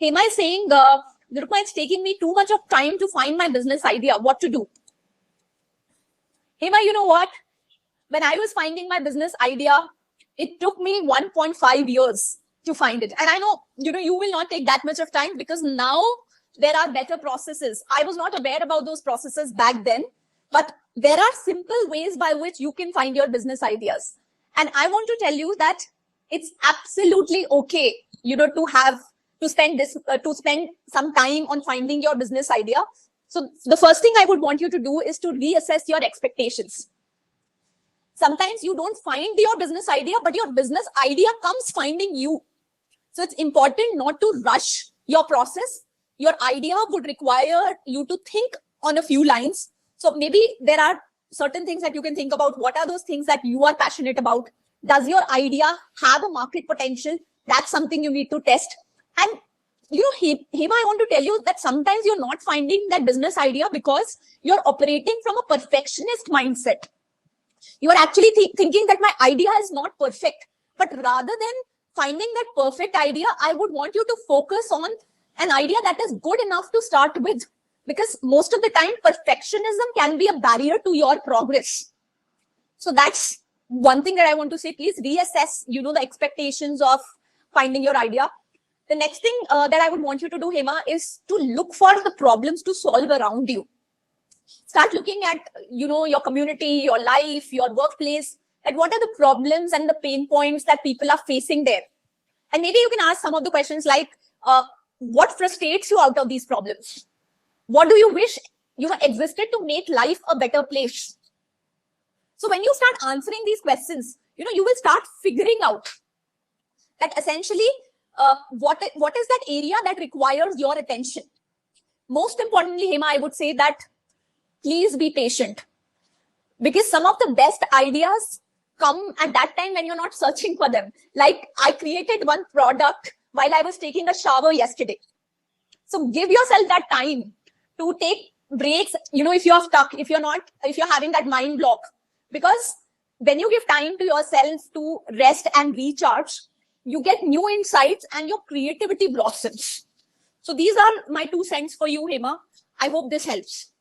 Hema is saying, Nirupma, it's taking me too much of time to find my business idea. What to do? Hema, you know what? When I was finding my business idea, it took me 1.5 years to find it. And I know, you will not take that much of time because now there are better processes. I was not aware about those processes back then, but there are simple ways by which you can find your business ideas. And I want to tell you that it's absolutely okay, to spend some time on finding your business idea. So the first thing I would want you to do is to reassess your expectations. Sometimes you don't find your business idea, but your business idea comes finding you. So it's important not to rush your process. Your idea would require you to think on a few lines. So maybe there are certain things that you can think about. What are those things that you are passionate about? Does your idea have a market potential? That's something you need to test. And Hema, I want to tell you that sometimes you're not finding that business idea because you're operating from a perfectionist mindset. You're actually thinking that my idea is not perfect. But rather than finding that perfect idea, I would want you to focus on an idea that is good enough to start with. Because most of the time, perfectionism can be a barrier to your progress. So that's one thing that I want to say. Please reassess, the expectations of finding your idea. The next thing that I would want you to do, Hema, is to look for the problems to solve around you. Start looking at, your community, your life, your workplace, and what are the problems and the pain points that people are facing there. And maybe you can ask some of the questions like, what frustrates you out of these problems? What do you wish, existed to make life a better place? So when you start answering these questions, you will start figuring out that essentially, what is that area that requires your attention? Most importantly, Hema, I would say that please be patient, because some of the best ideas come at that time when you're not searching for them. Like I created one product while I was taking a shower yesterday. So give yourself that time to take breaks, if you're stuck, if you're having that mind block, because when you give time to yourself to rest and recharge, you get new insights and your creativity blossoms. So these are my 2 cents for you, Hema. I hope this helps.